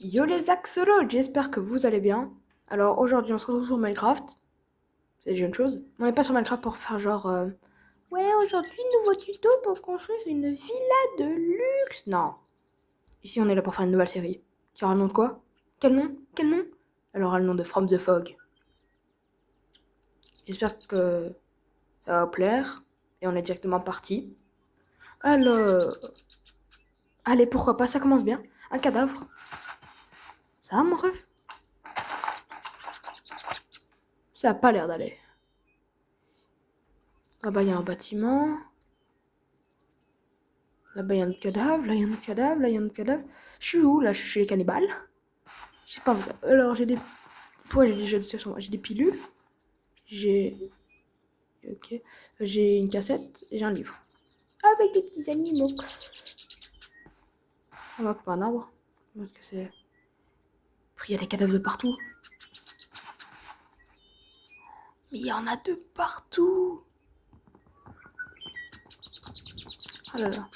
Yo les axolotes, j'espère que vous allez bien. Alors aujourd'hui on se retrouve sur Minecraft. C'est déjà une chose. On n'est pas sur Minecraft pour faire genre ouais, aujourd'hui nouveau tuto pour construire une villa de luxe. Non. Ici on est là pour faire une nouvelle série. Tu auras le nom de quoi? Quel nom? Quel nom? Elle aura le nom de From the Fog. J'espère que ça va vous plaire. Et on est directement parti. Alors. Allez, pourquoi pas, ça commence bien. Un cadavre. Ça va mon ref? Ça a pas l'air d'aller. Là-bas il y a un bâtiment. Là-bas, il y a un cadavre, là, il y a un cadavre, là, il y a un cadavre. Je suis où, là? Je suis chez les cannibales. Je sais pas. Alors, j'ai des... Pourquoi j'ai des jeux de sur moi? J'ai des pilules. J'ai... Ok. J'ai une cassette et j'ai un livre. Avec des petits animaux. On va couper un arbre. Parce que c'est... Après, il y a des cadavres de partout. Mais il y en a de partout. Oh là là.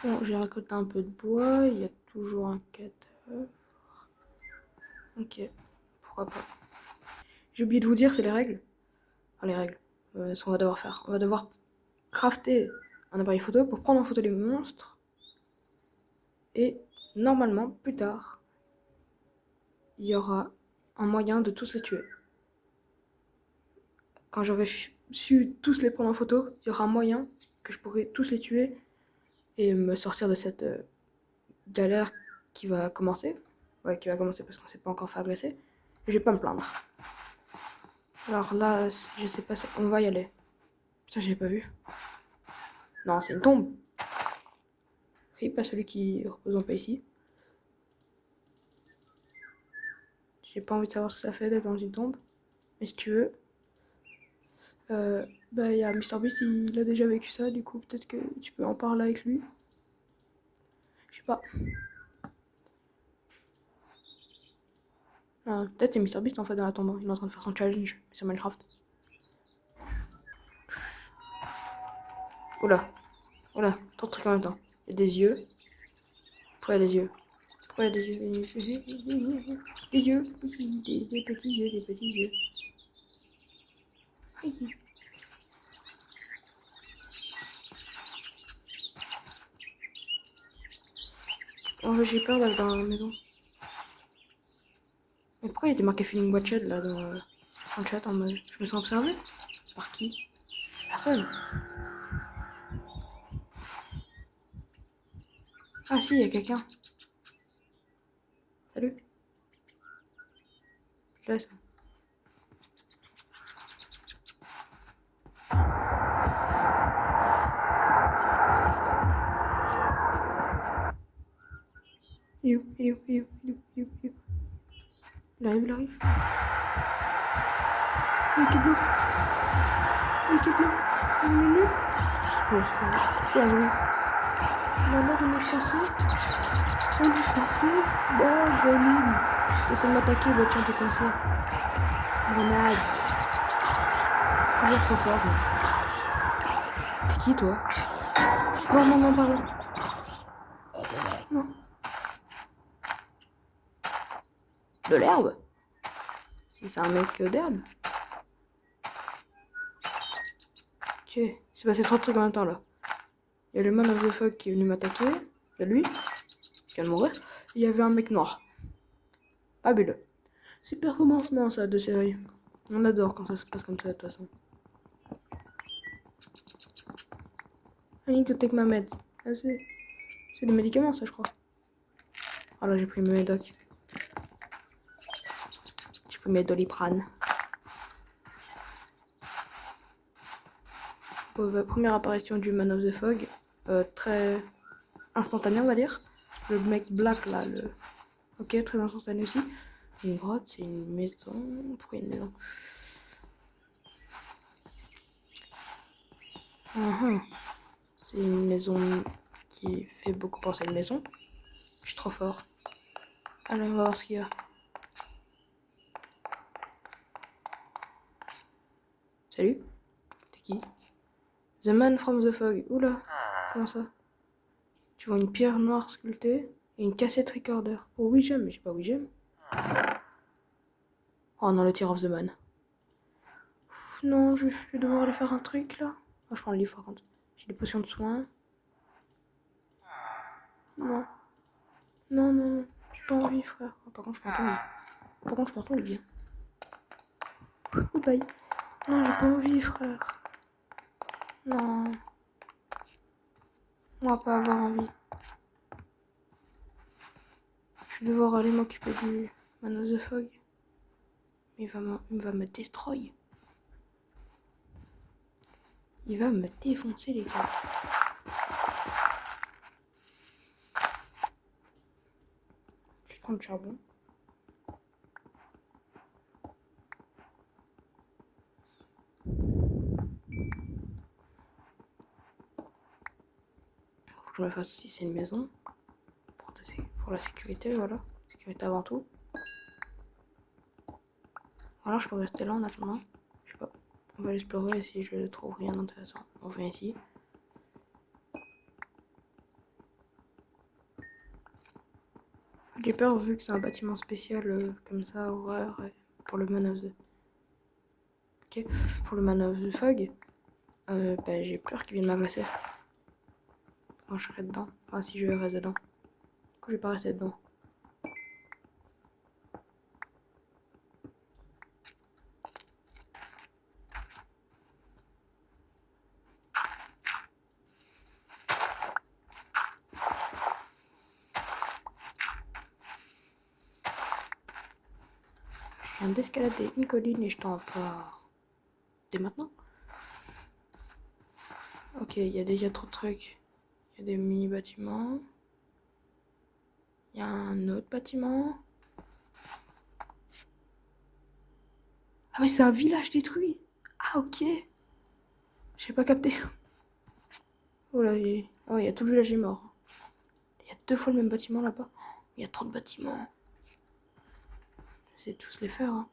Bon, j'ai récolté un peu de bois. Il y a toujours un cadavre. Ok. Pourquoi pas. J'ai oublié de vous dire, c'est les règles. Enfin, les règles. Ce qu'on va devoir faire. On va devoir crafter un appareil photo pour prendre en photo les monstres. Et normalement, plus tard, il y aura un moyen de tous les tuer. Quand j'aurai su tous les prendre en photo, il y aura un moyen que je pourrai tous les tuer et me sortir de cette galère qui va commencer. Ouais, qui va commencer parce qu'on s'est pas encore fait agresser. Je vais pas me plaindre. Alors là, je sais pas, on va y aller. Ça, j'ai pas vu. Non, c'est une tombe. Oui, pas celui qui repose en paix ici. J'ai pas envie de savoir ce que ça fait d'être dans une tombe. Mais si tu veux, bah il y a MrBeast, il a déjà vécu ça, du coup peut-être que tu peux en parler avec lui. Je sais pas. Peut-être c'est MrBeast en fait dans la tombe, il est en train de faire son challenge sur Minecraft. Oula, oula, trop de trucs en même temps. Il y a des yeux. Pourquoi il y a des yeux? Pourquoi il y a des yeux? Des yeux, des petits yeux, des petits yeux. Aïe. Oh, j'ai peur d'aller dans la maison. Mais pourquoi il était marqué Feeling Watched là dans le chat en mode je me sens observé? Par qui? Personne. Ah si, il y a quelqu'un. Salut. Je laisse. Il est où? Il est où? Il est où? Il est où? Il est où? Il est où? Il arrive, il arrive. Il est bleu. Il est bleu. Il est bleu. Ouais, c'est pas grave. Maintenant on est chassé. On est chassé. Bon, volume. T'essaies de m'attaquer, bah tiens, t'es comme ça. Grenade. Toujours trop fort. T'es qui toi? Non, non, non, pardon. Non. De l'herbe? Si c'est un mec d'herbe. Ok, c'est passé trop de trucs en même temps là. Il y a le man of the fog qui est venu m'attaquer. Il y a lui, qui vient de mourir. Il y avait un mec noir. Fabuleux. Super commencement ça de série. On adore quand ça se passe comme ça de toute façon. I need to take my meds. Ah, c'est des médicaments ça je crois. Ah là j'ai pris mes médocs. J'ai pris mes doliprane. Première apparition du Man of the Fog. Très instantané on va dire. Le mec black là, le... Ok, très instantané aussi. Une grotte, c'est une maison. Pourquoi une maison? C'est une maison qui fait beaucoup penser à une maison. Je suis trop fort. Alors, on va voir ce qu'il y a. Salut. T'es qui? The Man from the Fog. Oula, comment ça? Tu vois une pierre noire sculptée et une cassette recorder. Oh oui j'aime, mais j'ai pas oui j'aime. Oh non, le Tear of the Man. Ouf, non, je vais devoir aller faire un truc là. Oh, je prends le livre par contre. J'ai des potions de soins. Non. Non, non, non. J'ai pas envie, frère. Oh, par contre, je prends ton lit. Par contre, je prends ton lit. Goodbye. Non, j'ai pas envie, frère. Non. On va pas avoir envie. Je vais devoir aller m'occuper du Man of the Fog. Mais il va me destroy. Il va me défoncer, les gars. Je vais prendre le charbon. Faut que je me fasse si c'est une maison. Pour la sécurité, voilà. Sécurité avant tout. Voilà, je peux rester là en attendant. Je sais pas. On va l'explorer si je trouve rien d'intéressant. On vient ici. J'ai peur vu que c'est un bâtiment spécial comme ça, horreur, pour le Man of the... Ok, pour le Man of the Fog, bah, j'ai peur qu'il vienne m'agresser quand je serai dedans. Enfin, si je reste dedans. Du coup, je vais pas rester dedans. Je viens d'escalader une colline et je t'en parle dès maintenant. Ok, il y a déjà trop de trucs. Il y a des mini-bâtiments. Il y a un autre bâtiment. Ah mais c'est un village détruit. Ah ok. J'ai pas capté. Oh là, oh, il y a tout le village est mort. Il y a 2 fois le même bâtiment là-bas. Il y a trop de bâtiments. Je sais tous les faire. Hein.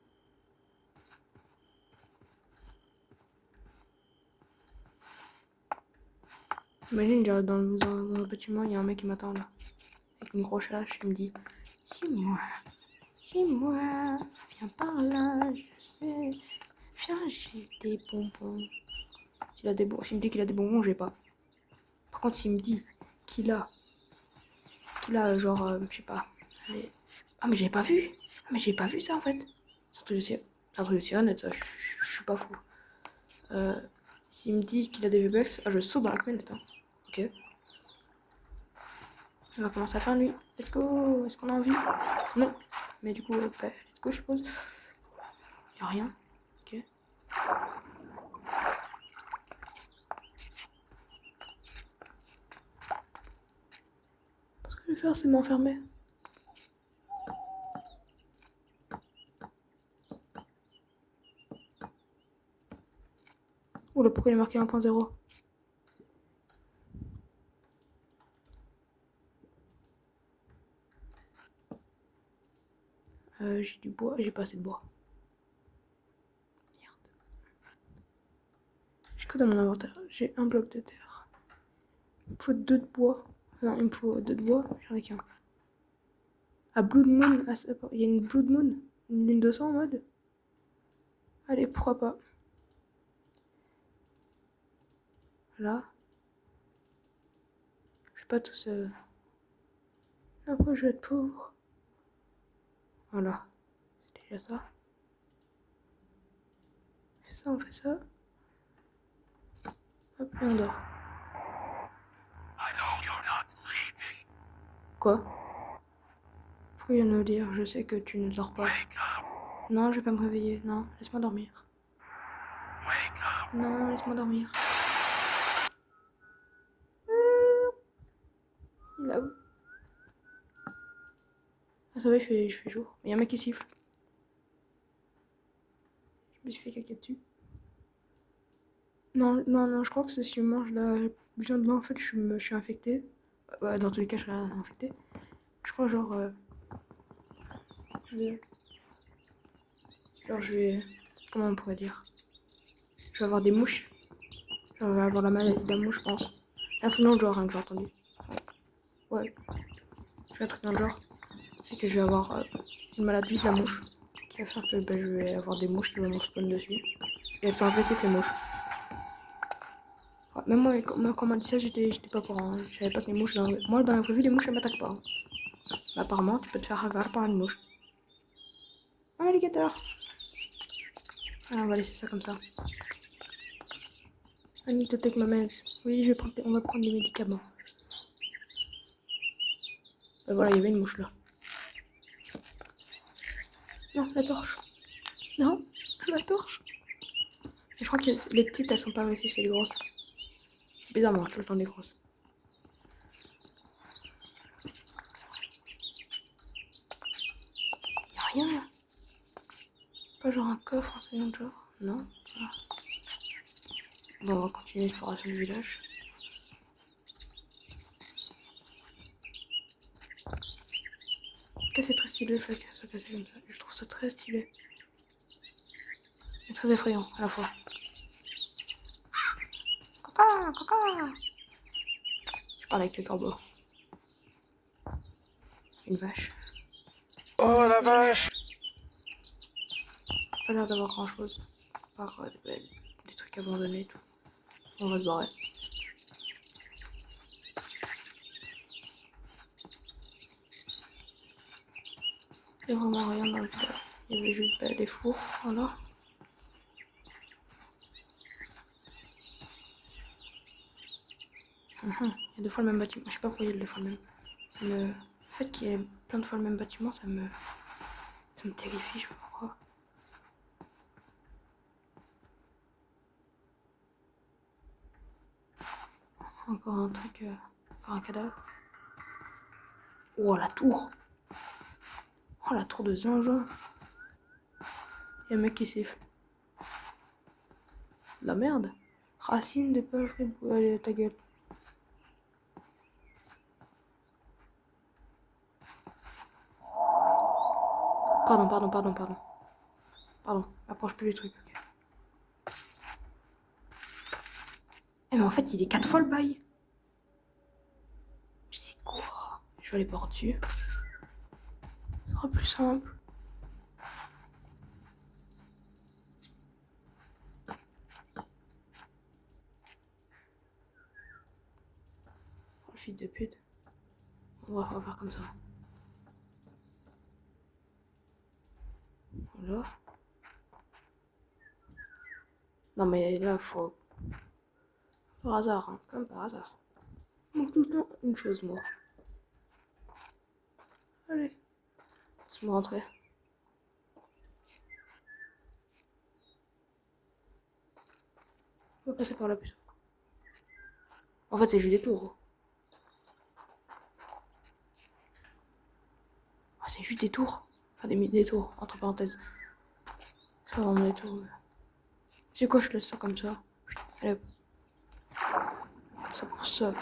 Imagine, j'arrive dans le bâtiment, il y a un mec qui m'attend là. Avec une grosse hache, il me dit c'est moi, viens par là, je sais. Viens, j'ai des bonbons. S'il me dit qu'il a des bonbons, j'ai pas. Par contre, s'il me dit qu'il a, genre, je sais pas. Les... Ah, mais j'ai pas vu. Ah, mais j'ai pas vu ça en fait. C'est un truc de sirène, ça, je suis pas fou. S'il me dit qu'il a des V-Bucks, ah, je saute dans la communauté. Hein. Ok. On va commencer à faire nuit. Let's go. Est-ce qu'on a envie? Non. Mais du coup, bah, let's go, je suppose. Y'a rien. Ok. Ce que je vais faire, c'est m'enfermer. Oula, pourquoi il est marqué 1.0? J'ai du bois, j'ai pas assez de bois. Merde. J'ai quoi dans mon inventaire? J'ai un bloc de terre. Il me faut 2 de bois. Non, il me faut 2 de bois, j'en ai qu'un. Ah, Blood Moon, ah, il y a une Blood Moon, une lune de sang en mode. Allez, pourquoi pas. Là. Je suis pas tout seul. Après, je vais être pauvre. Voilà. C'est déjà ça. On fait ça, on fait ça. Hop, et on dort. Quoi? Pourquoi il vient de me dire? Je sais que tu ne dors pas. Non, je vais pas me réveiller. Non, laisse-moi dormir. Non, laisse-moi dormir. Il est là où? Ah, ça va, il fait jour. Il y a un mec qui siffle. Je me suis fait caca dessus. Non, non, non, je crois que c'est si je mange la viande blanc, en fait, je suis infecté. Bah, dans tous les cas, je serai infecté. Je crois, genre, genre, je vais. Comment on pourrait dire? Je vais avoir des mouches. Je vais avoir la maladie de la mouche, je pense. C'est un truc dans le genre hein, que j'ai entendu. Ouais. C'est un truc dans le genre. C'est que je vais avoir une maladie de la mouche. Qui va faire que je vais avoir des mouches qui vont me spawn dessus. Et elles sont agressives les mouches. Ouais, même moi, quand on m'a dit ça, j'étais pas au courant. Hein. Je savais pas que les mouches... Moi, dans la vraie vie, les mouches, elles m'attaquent pas. Hein. Mais apparemment, tu peux te faire regarder par une mouche. Un alligator. Ah, on va laisser ça comme ça. I need to take my meds. Oui, on va prendre des médicaments. Et voilà, il y avait une mouche là. Non, la torche. Non, la torche. Et je crois que les petites, elles sont pas agressives, c'est les grosses. Bizarrement, tout le temps des grosses. Y'a rien là. Pas genre un coffre, un truc de genre. Non. Ah. Bon, on va continuer l'exploration du village. C'est très stylé le fait que ça casse comme ça. Je trouve ça très stylé. Et très effrayant à la fois. Coca, coca. Je parle avec le corbeau. Une vache. Oh la vache! Pas l'air d'avoir grand chose. À part des trucs abandonnés et tout. On va se barrer. Il y a vraiment rien dans le village. Il y avait juste des fours, voilà. Il y a deux fois le même bâtiment. Je sais pas pourquoi il y a deux fois le même. Le fait qu'il y ait plein de fois le même bâtiment, ça me terrifie, je sais pas pourquoi. Encore un truc, encore un cadavre. Oh la tour! Oh la tour de zinzin! Il y a un mec qui siffle. La merde! Racine de peugerie, allez, ta gueule. Pardon. Pardon, approche plus les trucs, ok. Eh mais en fait, il est 4 fois le bail. C'est quoi? Je vais aller par dessus. Ce sera plus simple. Oh, le fils de pute. On va faire comme ça. Voilà. Non mais là, faut... Par hasard, hein. Comme par hasard. Donc tout le temps, une chose, moi. Allez. Laisse-moi rentrer. On va passer par là plus. En fait, c'est juste des tours. Ah, c'est juste des tours. Enfin, des tours, entre parenthèses. C'est pas vraiment des tours. Mais... C'est quoi, je laisse ça comme ça. Allez. Ça pour ça.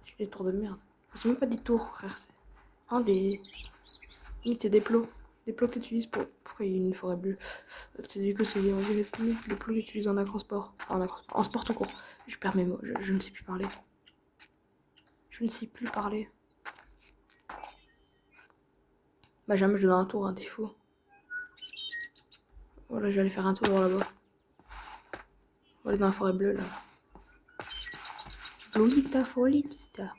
J'ai des tours de merde. C'est même pas des tours, frère. C'est hein, des... Limite, c'est des plots. Des plots que tu utilises pour... Pourquoi il y a une forêt bleue? C'est du coup, c'est les plots que tu utilises en agro-sport. Enfin, en sport tout court. Je perds mes mots, je ne sais plus parler. Je ne sais plus parler. Bah jamais je donne un tour, un défaut. Voilà, je vais aller faire un tour là-bas. On va aller dans la forêt bleue, là. Lolita Folita.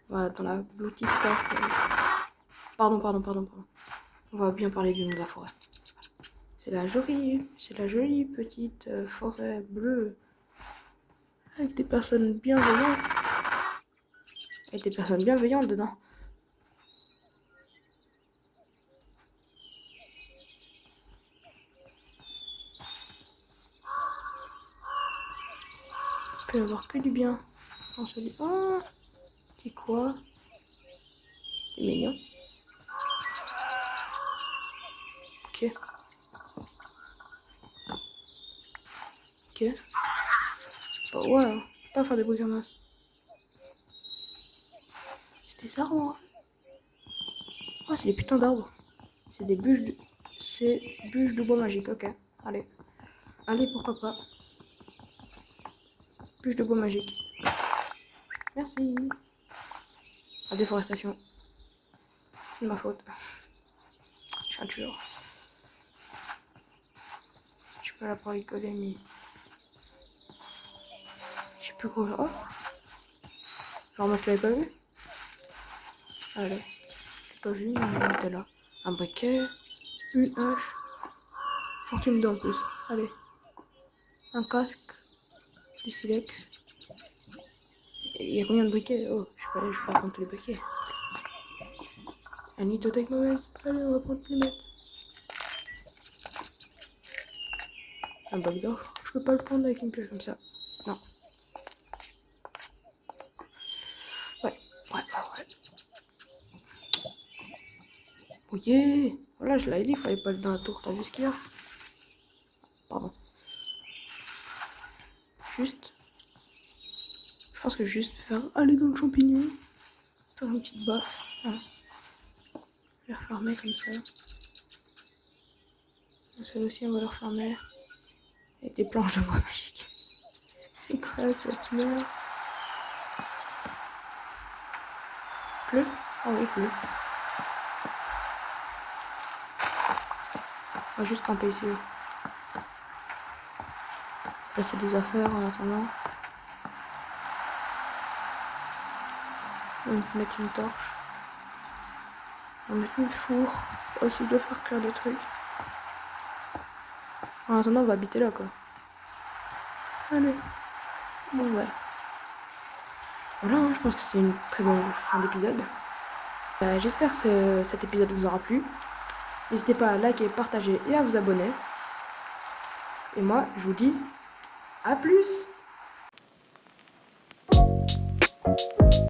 Voilà, dans la Blutita. Pardon. On va bien parler du nom de la forêt. C'est la jolie petite forêt bleue. Avec des personnes bienveillantes. Et des personnes bienveillantes dedans. Il peut y avoir que du bien. On se dit, oh, c'est quoi? C'est mignon. Ok. Bah ouais, pas faire des bruits comme ça. C'est des arbres. Oh, c'est des putains d'arbres. C'est des bûches de... c'est bûche de bois magique. Ok, allez. Allez, pourquoi pas. Bûche de bois magique. Merci. La déforestation. C'est ma faute. Je suis un tueur. Je peux la pas rigoler, mais... Je sais plus quoi. Oh, genre moi je l'avais pas vu. Allez. J'ai pas vu, mais il était là. Un briquet. Une hache. Fortune d'en plus. Allez. Un casque. Des silex. Il y a combien de briquets? Oh, je vais pas prendre tous les briquets. I need to take my meds. Allez, on va prendre tous les meds. Un bac d'or. Je peux pas le prendre avec une pioche comme ça. Non. Ouais. Ok. Voilà, je l'avais dit, il fallait pas aller dans la tour. T'as vu ce qu'il y a? Pardon. Juste. Je pense que juste faire aller dans le champignon. Faire une petite base. Voilà. Je vais refermer comme ça. Celle aussi, on va le refermer. Et des planches de bois magique. C'est quoi cette merde? Pleut? Ah oui, il pleut. On va juste camper ici. Placer des affaires en attendant. On va mettre une torche. On va mettre une four. Aussi de faire cuire des trucs. En attendant, on va habiter là quoi. Allez. Bon ouais. Voilà, hein, je pense que c'est une très bonne fin d'épisode. J'espère que cet épisode vous aura plu. N'hésitez pas à liker, partager et à vous abonner. Et moi, je vous dis à plus!